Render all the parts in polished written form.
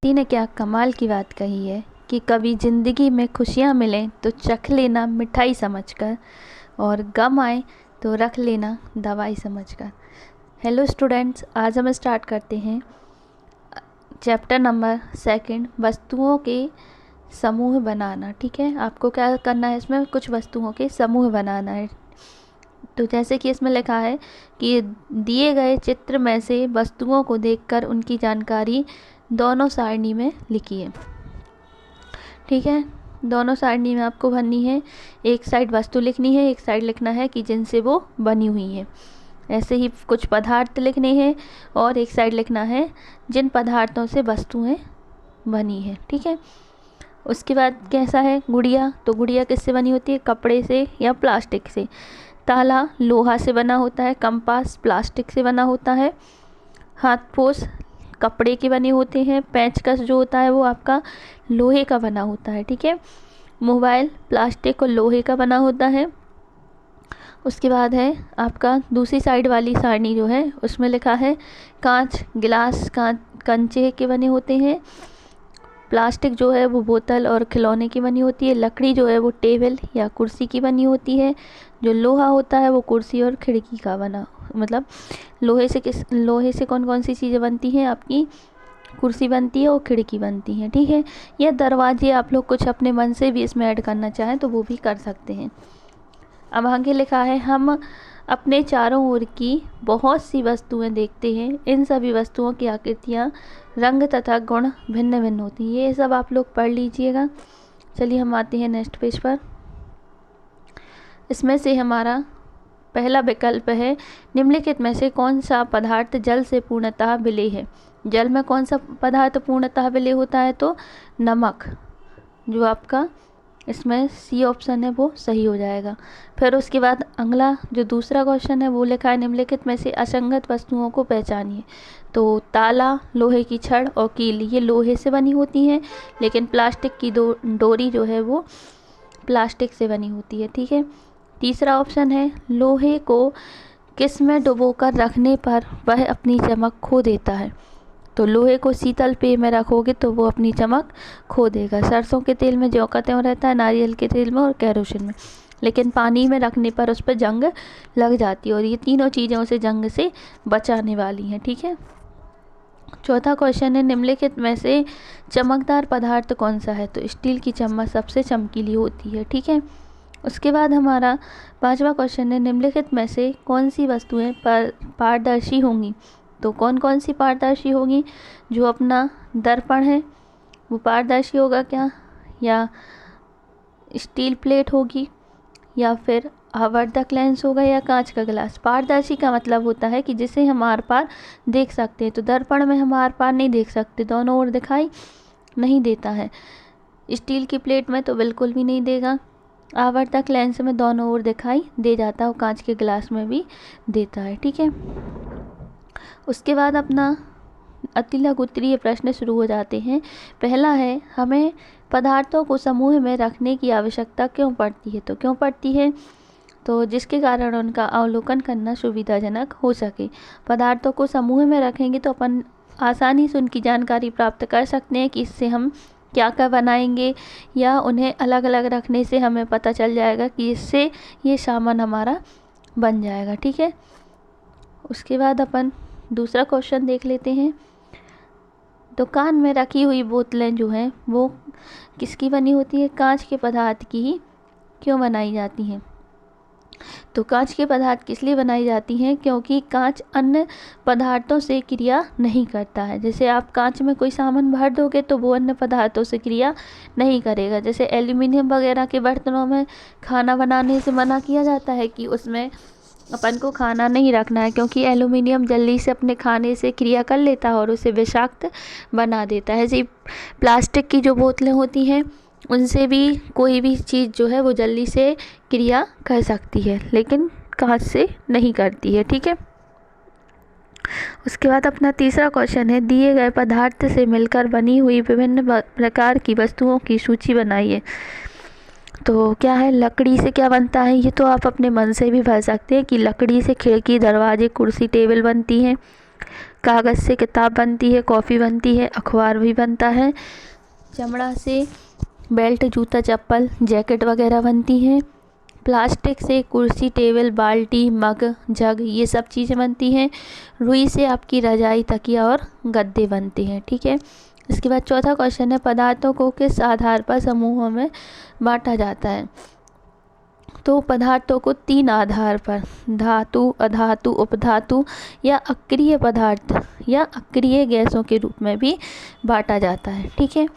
व्यक्ति ने क्या कमाल की बात कही है कि कभी ज़िंदगी में खुशियाँ मिलें तो चख लेना मिठाई समझकर, और गम आए तो रख लेना दवाई समझकर। हेलो स्टूडेंट्स, आज हम स्टार्ट करते हैं चैप्टर नंबर 2, वस्तुओं के समूह बनाना। ठीक है, आपको क्या करना है, इसमें कुछ वस्तुओं के समूह बनाना है। तो जैसे कि इसमें लिखा है कि दिए गए चित्र में से वस्तुओं को देखकर उनकी जानकारी दोनों सारणी में लिखिए। ठीक है, दोनों सारणी में आपको भरनी है। एक साइड वस्तु लिखनी है, एक साइड लिखना है कि जिनसे वो बनी हुई है। ऐसे ही कुछ पदार्थ लिखने हैं और एक साइड लिखना है जिन पदार्थों से वस्तुएं बनी है। ठीक है, उसके बाद कैसा है गुड़िया, तो गुड़िया किससे बनी होती है, कपड़े से या प्लास्टिक से। ताला लोहा से बना होता है, कंपास प्लास्टिक से बना होता है, हाथपोस कपड़े के बने होते हैं, पेंचकस जो होता है वो आपका लोहे का बना होता है। ठीक है, मोबाइल प्लास्टिक और लोहे का बना होता है। उसके बाद है आपका दूसरी साइड वाली सारणी जो है उसमें लिखा है कांच गिलास कंचे के बने होते हैं, प्लास्टिक जो है वो बोतल और खिलौने की बनी होती है, लकड़ी जो है वो टेबल या कुर्सी की बनी होती है, जो लोहा होता है वो कुर्सी और खिड़की का बना, मतलब लोहे से कौन कौन सी चीज़ें बनती हैं, आपकी कुर्सी बनती है और खिड़की बनती है। ठीक है, यह दरवाजे आप लोग कुछ अपने मन से भी इसमें ऐड करना चाहें तो वो भी कर सकते हैं। अब आगे लिखा है हम अपने चारों ओर की बहुत सी वस्तुएं देखते हैं, इन सभी वस्तुओं की आकृतियाँ रंग तथा गुण भिन्न भिन्न होती हैं। ये सब आप लोग पढ़ लीजिएगा। चलिए हम आते हैं नेक्स्ट पेज पर। इसमें से हमारा पहला विकल्प है निम्नलिखित में से कौन सा पदार्थ जल से पूर्णतः विलेय है। जल में कौन सा पदार्थ पूर्णतः विलेय होता है, तो नमक, जो आपका इसमें सी ऑप्शन है वो सही हो जाएगा। फिर उसके बाद अगला जो दूसरा क्वेश्चन है वो लिखा है निम्नलिखित में से असंगत वस्तुओं को पहचानिए। तो ताला, लोहे की छड़ और कील ये लोहे से बनी होती हैं, लेकिन प्लास्टिक की डोरी जो है वो प्लास्टिक से बनी होती है। ठीक है, तीसरा ऑप्शन है लोहे को किस में डुबोकर रखने पर वह अपनी चमक खो देता है। तो लोहे को शीतल पेय में रखोगे तो वो अपनी चमक खो देगा। सरसों के तेल में ज्यों का त्यों रहता है, नारियल के तेल में और केरोसिन में, लेकिन पानी में रखने पर उस पर जंग लग जाती है, और ये तीनों चीज़ें उसे जंग से बचाने वाली हैं। ठीक है, चौथा क्वेश्चन है निम्नलिखित में से चमकदार पदार्थ कौन सा है। तो स्टील की चम्मच सबसे चमकीली होती है। ठीक है, उसके बाद हमारा पांचवा क्वेश्चन है निम्नलिखित में से कौन सी वस्तुएं पारदर्शी होंगी। तो कौन कौन सी पारदर्शी होगी, जो अपना दर्पण है वो पारदर्शी होगा क्या, या स्टील प्लेट होगी, या फिर आवर्धक लेंस होगा, या कांच का गिलास। पारदर्शी का मतलब होता है कि जिसे हम आर पार देख सकते हैं। तो दर्पण में हम आर पार नहीं देख सकते, दोनों ओर दिखाई नहीं देता है। स्टील की प्लेट में तो बिल्कुल भी नहीं देगा। आवर्धक लेंस में दोनों ओर दिखाई दे जाता है, और कांच के गिलास में भी देता है। ठीक है, उसके बाद अपना अति लघु उत्तरीय प्रश्न शुरू हो जाते हैं। पहला है हमें पदार्थों को समूह में रखने की आवश्यकता क्यों पड़ती है। तो क्यों पड़ती है, तो जिसके कारण उनका अवलोकन करना सुविधाजनक हो सके। पदार्थों को समूह में रखेंगे तो अपन आसानी से उनकी जानकारी प्राप्त कर सकते हैं कि इससे हम क्या क्या बनाएंगे, या उन्हें अलग अलग रखने से हमें पता चल जाएगा कि इससे ये सामान हमारा बन जाएगा। ठीक है, उसके बाद अपन दूसरा क्वेश्चन देख लेते हैं। दुकान में रखी हुई बोतलें जो हैं वो किसकी बनी होती है, कांच के पदार्थ की ही क्यों बनाई जाती हैं। तो कांच के पदार्थ किस लिए बनाई जाती हैं, क्योंकि कांच अन्य पदार्थों से क्रिया नहीं करता है। जैसे आप कांच में कोई सामान भर दोगे तो वो अन्य पदार्थों से क्रिया नहीं करेगा। जैसे एल्यूमिनियम वगैरह के बर्तनों में खाना बनाने से मना किया जाता है कि उसमें अपन को खाना नहीं रखना है, क्योंकि एल्यूमिनियम जल्दी से अपने खाने से क्रिया कर लेता है और उसे विषाक्त बना देता है। जी, प्लास्टिक की जो बोतलें होती हैं उनसे भी कोई भी चीज़ जो है वो जल्दी से क्रिया कर सकती है, लेकिन कांच से नहीं करती है। ठीक है, उसके बाद अपना तीसरा क्वेश्चन है दिए गए पदार्थ से मिलकर बनी हुई विभिन्न प्रकार की वस्तुओं की सूची बनाइए। तो क्या है, लकड़ी से क्या बनता है, ये तो आप अपने मन से भी भर सकते हैं कि लकड़ी से खिड़की, दरवाजे, कुर्सी, टेबल बनती हैं। कागज़ से किताब बनती है, कॉफ़ी बनती है, अखबार भी बनता है। चमड़ा से बेल्ट, जूता, चप्पल, जैकेट वगैरह बनती हैं। प्लास्टिक से कुर्सी, टेबल, बाल्टी, मग, जग, ये सब चीज़ें बनती हैं। रुई से आपकी रजाई, तकिया और गद्दे बनते हैं। ठीक है। इसके बाद चौथा क्वेश्चन है, पदार्थों को किस आधार पर समूहों में बांटा जाता है? तो पदार्थों को 3 आधार पर, धातु, अधातु, उपधातु या अक्रिय पदार्थ या अक्रिय गैसों के रूप में भी बांटा जाता है। ठीक है।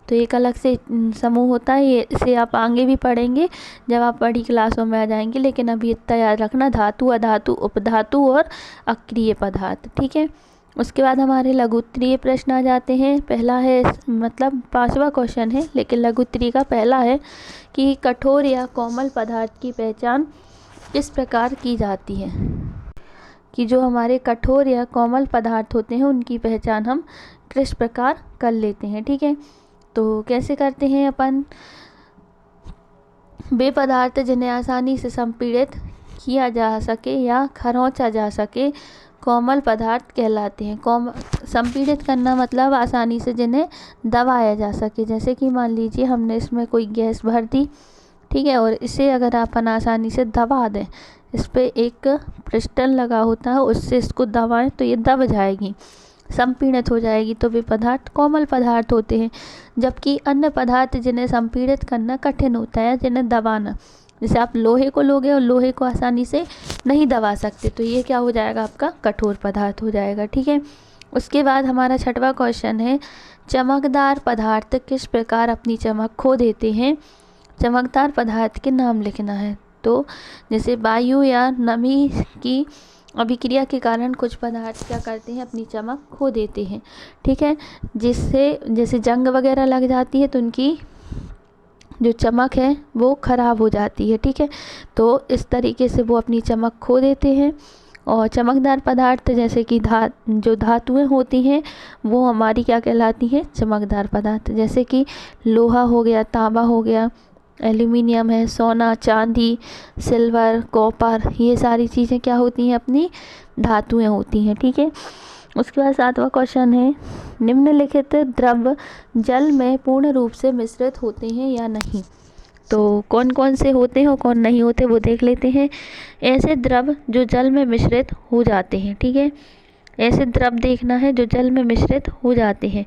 तो एक अलग से समूह होता है, ये इसे आप आगे भी पढ़ेंगे जब आप बड़ी क्लासों में आ जाएंगे, लेकिन अभी इतना याद रखना, धातु, अधातु, उपधातु और अक्रिय पदार्थ। ठीक है। उसके बाद हमारे लघु उत्तरीय प्रश्न आ जाते हैं। पहला है, मतलब 5वां क्वेश्चन है, लेकिन लघु उत्तरीय का पहला है कि कठोर या कोमल पदार्थ की पहचान किस प्रकार की जाती है? कि जो हमारे कठोर या कोमल पदार्थ होते हैं उनकी पहचान हम किस प्रकार कर लेते हैं। ठीक है। तो कैसे करते हैं अपन? वे पदार्थ जिन्हें आसानी से संपीड़ित किया जा सके या खरोंचा जा सके कोमल पदार्थ कहलाते हैं। संपीड़ित करना मतलब आसानी से जिन्हें दबाया जा सके। जैसे कि मान लीजिए हमने इसमें कोई गैस भर दी, ठीक है, और इसे अगर अपन आसानी से दबा दें, इस पर एक पिस्टन लगा होता है, उससे इसको दबाएं तो ये दब जाएगी, संपीड़ित हो जाएगी। तो वे पदार्थ कोमल पदार्थ होते हैं। जबकि अन्य पदार्थ जिन्हें संपीड़ित करना कठिन होता है, जिन्हें दबाना, जैसे आप लोहे को लोगे और लोहे को आसानी से नहीं दबा सकते, तो ये क्या हो जाएगा? आपका कठोर पदार्थ हो जाएगा। ठीक है। उसके बाद हमारा 6वां क्वेश्चन है, चमकदार पदार्थ किस प्रकार अपनी चमक खो देते हैं? चमकदार पदार्थ के नाम लिखना है। तो जैसे वायु या नमी की अभिक्रिया के कारण कुछ पदार्थ क्या करते हैं? अपनी चमक खो देते हैं। ठीक है। जिससे जैसे जंग वगैरह लग जाती है तो उनकी जो चमक है वो ख़राब हो जाती है। ठीक है। तो इस तरीके से वो अपनी चमक खो देते हैं। और चमकदार पदार्थ जैसे कि जो धातुएं होती हैं वो हमारी क्या कहलाती हैं? चमकदार पदार्थ। जैसे कि लोहा हो गया, तांबा हो गया, एल्यूमिनियम है, सोना, चांदी, सिल्वर, कॉपर, ये सारी चीज़ें क्या होती हैं? अपनी धातुएं होती हैं। ठीक है। उसके बाद 7वां क्वेश्चन है, निम्नलिखित द्रव जल में पूर्ण रूप से मिश्रित होते हैं या नहीं? तो कौन कौन से होते हैं और कौन नहीं होते वो देख लेते हैं। ऐसे द्रव जो जल में मिश्रित हो जाते हैं। ठीक है। ऐसे द्रव देखना है जो जल में मिश्रित हो जाते हैं।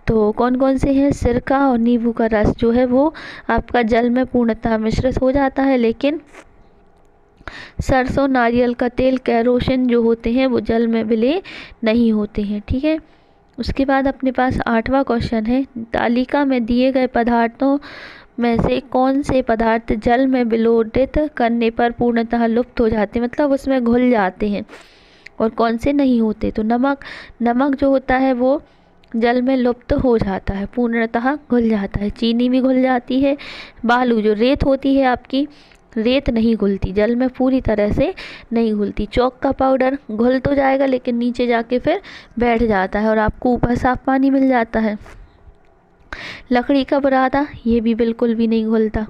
तो कौन कौन से हैं? सिरका और नींबू का रस जो है वो आपका जल में पूर्णतः मिश्रित हो जाता है, लेकिन सरसों, नारियल का तेल, केरोसिन जो होते हैं वो जल में विलीन नहीं होते हैं। ठीक है। उसके बाद अपने पास 8वां क्वेश्चन है, तालिका में दिए गए पदार्थों में से कौन से पदार्थ जल में विलोडित करने पर पूर्णतः लुप्त हो जाते हैं, मतलब उसमें घुल जाते हैं, और कौन से नहीं होते? तो नमक जो होता है वो जल में लुप्त हो जाता है, पूर्णतः घुल जाता है। चीनी भी घुल जाती है। बालू जो रेत होती है आपकी, रेत नहीं घुलती, जल में पूरी तरह से नहीं घुलती। चौक का पाउडर घुल तो जाएगा लेकिन नीचे जाके फिर बैठ जाता है और आपको ऊपर साफ पानी मिल जाता है। लकड़ी का बुरादा, ये भी बिल्कुल भी नहीं घुलता।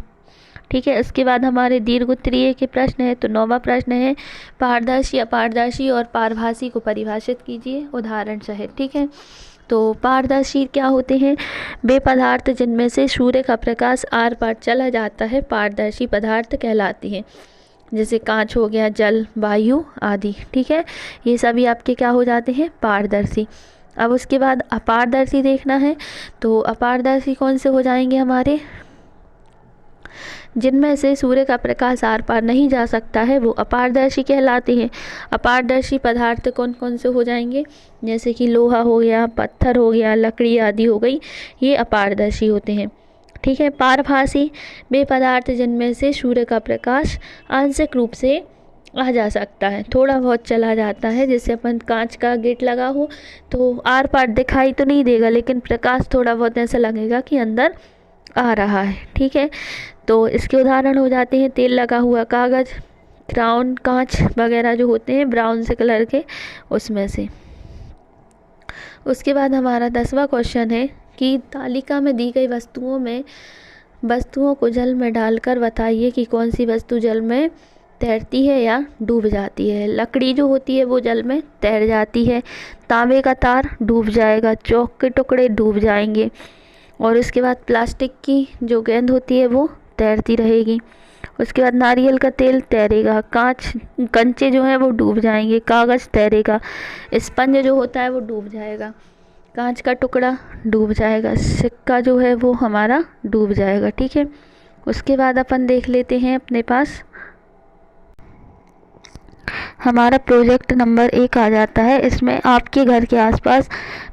ठीक है। इसके बाद हमारे दीर्घ उत्तरीय के प्रश्न है। तो 9वां प्रश्न है, पारदर्शी, अपारदर्शी और पारभासी को परिभाषित कीजिए उदाहरण सहित। ठीक है। तो पारदर्शी क्या होते हैं? वे पदार्थ जिनमें से सूर्य का प्रकाश आर पार चला जाता है पारदर्शी पदार्थ कहलाती हैं। जैसे कांच हो गया, जल, वायु आदि। ठीक है। ये सभी आपके क्या हो जाते हैं? पारदर्शी। अब उसके बाद अपारदर्शी देखना है। तो अपारदर्शी कौन से हो जाएंगे हमारे? जिनमें से सूर्य का प्रकाश आर पार नहीं जा सकता है वो अपारदर्शी कहलाते हैं। अपारदर्शी पदार्थ कौन कौन से हो जाएंगे? जैसे कि लोहा हो गया, पत्थर हो गया, लकड़ी आदि हो गई, ये अपारदर्शी होते हैं। ठीक है। पारभासी, वे पदार्थ जिनमें से सूर्य का प्रकाश आंशिक रूप से आ जा सकता है, थोड़ा बहुत चला जाता है। जैसे अपन कांच का गेट लगा हो तो आर पार दिखाई तो नहीं देगा, लेकिन प्रकाश थोड़ा बहुत ऐसा लगेगा कि अंदर आ रहा है। ठीक है। तो इसके उदाहरण हो जाते हैं तेल लगा हुआ कागज़, क्राउन, कांच वगैरह जो होते हैं ब्राउन से कलर के, उसमें से। उसके बाद हमारा 10वां क्वेश्चन है कि तालिका में दी गई वस्तुओं को जल में डालकर बताइए कि कौन सी वस्तु जल में तैरती है या डूब जाती है। लकड़ी जो होती है वो जल में तैर जाती है। तांबे का तार डूब जाएगा। चौक के टुकड़े डूब जाएंगे। और उसके बाद प्लास्टिक की जो गेंद होती है वो तैरती रहेगी। उसके बाद नारियल का तेल तैरेगा। कंचे जो हैं वो डूब जाएंगे। कागज़ तैरेगा। स्पंज जो होता है वो डूब जाएगा। कांच का टुकड़ा डूब जाएगा। सिक्का जो है वो हमारा डूब जाएगा। ठीक है। उसके बाद अपन देख लेते हैं अपने पास हमारा प्रोजेक्ट नंबर 1 आ जाता है। इसमें आपके घर के आसपास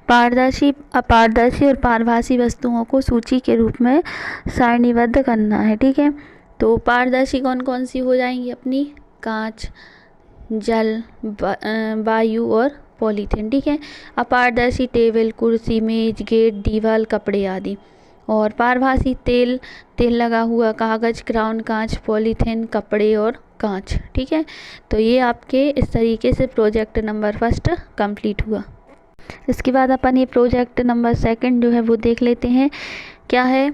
पारदर्शी, अपारदर्शी और पारभासी वस्तुओं को सूची के रूप में सारणीबद्ध करना है। ठीक है। तो पारदर्शी कौन कौन सी हो जाएंगी अपनी? कांच, जल, वायु और पॉलीथीन। ठीक है। अपारदर्शी टेबल, कुर्सी, मेज, गेट, दीवार, कपड़े आदि। और पारभासी तेल लगा हुआ कागज़, क्राउन, कांच, पॉलीथीन, कपड़े और कांच। ठीक है। तो ये आपके इस तरीके से प्रोजेक्ट नंबर 1 कंप्लीट हुआ। इसके बाद अपन ये प्रोजेक्ट नंबर 2 जो है वो देख लेते हैं। क्या है?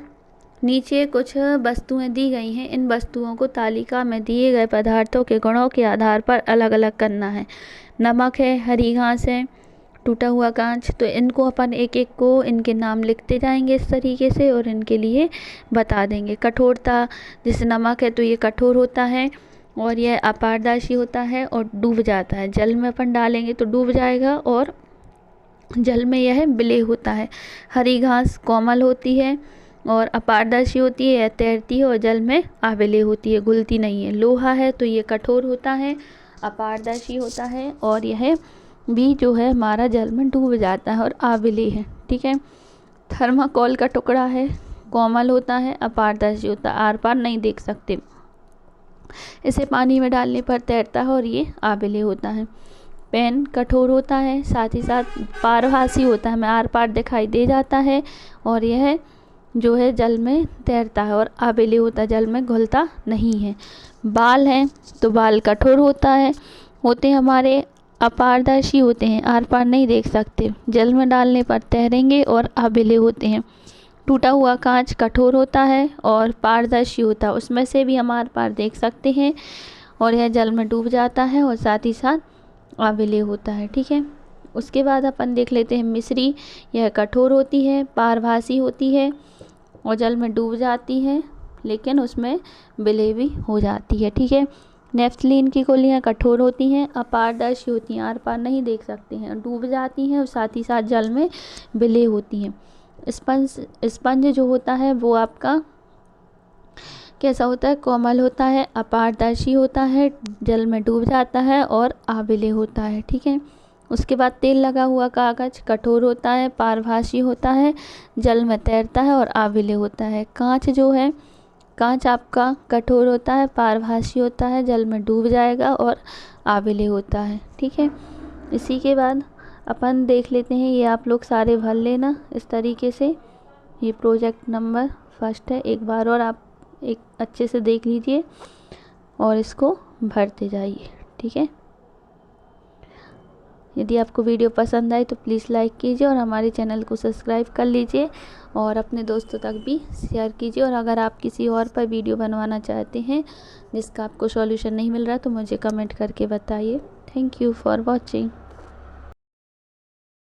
नीचे कुछ वस्तुएं दी गई हैं। इन वस्तुओं को तालिका में दिए गए पदार्थों के गुणों के आधार पर अलग अलग करना है। नमक है, हरी घास है, टूटा हुआ कांच। तो इनको अपन एक एक को इनके नाम लिखते जाएंगे इस तरीके से और इनके लिए बता देंगे। कठोरता, जैसे नमक है तो ये कठोर होता है और यह अपारदर्शी होता है और डूब जाता है। जल में अपन डालेंगे तो डूब जाएगा और जल में यह विलेय होता है। हरी घास कोमल होती है और अपारदर्शी होती है, यह तैरती है और जल में अविलेय होती है, घुलती नहीं है। लोहा है तो ये कठोर होता है, अपारदर्शी होता है और यह भी जो है हमारा जल में डूब जाता है और अविलेय है। ठीक है। थर्माकोल का टुकड़ा है, कोमल होता है, अपारदर्शी होता है, आर पार नहीं देख सकते। इसे पानी में डालने पर तैरता है और ये अविलेय होता है। पेन कठोर होता है, साथ ही साथ पारभासी होता है, हमें आर पार दिखाई दे जाता है और यह जो है जल में तैरता है और अविलेय होता है, जल में घुलता नहीं है। बाल हैं तो बाल कठोर होते हैं हमारे, अपारदर्शी होते हैं, आर पार नहीं देख सकते, जल में डालने पर तैरेंगे और अविलेय होते हैं। टूटा हुआ कांच कठोर होता है और पारदर्शी होता है, उसमें से भी हम आर पार देख सकते हैं और यह जल में डूब जाता है और साथ ही साथ अविलेय होता है। ठीक है। उसके बाद अपन देख लेते हैं मिश्री। यह कठोर होती है, पारभासी होती है और जल में डूब जाती है लेकिन उसमें विलेय भी हो जाती है। ठीक है। नेफ्थलीन की गोलियाँ कठोर होती हैं, अपारदर्शी होती हैं, आर पार नहीं देख सकते हैं, डूब जाती हैं और साथ ही साथ जल में विलेय होती हैं। स्पंज जो होता है वो आपका कैसा होता है? कोमल होता है, अपारदर्शी होता है, जल में डूब जाता है और अविलेय होता है। ठीक है। उसके बाद तेल लगा हुआ कागज़ कठोर होता है, पारभासी होता है, जल में तैरता है और अविलेय होता है। कांच जो है, कांच आपका कठोर होता है, पारभासी होता है, जल में डूब जाएगा और अविलेय होता है। ठीक है। इसी के बाद अपन देख लेते हैं, ये आप लोग सारे भर लेना इस तरीके से। ये प्रोजेक्ट नंबर 1 है। एक बार और आप एक अच्छे से देख लीजिए और इसको भरते जाइए। ठीक है। यदि आपको वीडियो पसंद आए तो प्लीज़ लाइक कीजिए और हमारे चैनल को सब्सक्राइब कर लीजिए और अपने दोस्तों तक भी शेयर कीजिए। और अगर आप किसी और पर वीडियो बनवाना चाहते हैं जिसका आपको सॉल्यूशन नहीं मिल रहा तो मुझे कमेंट करके बताइए। Thank you for watching.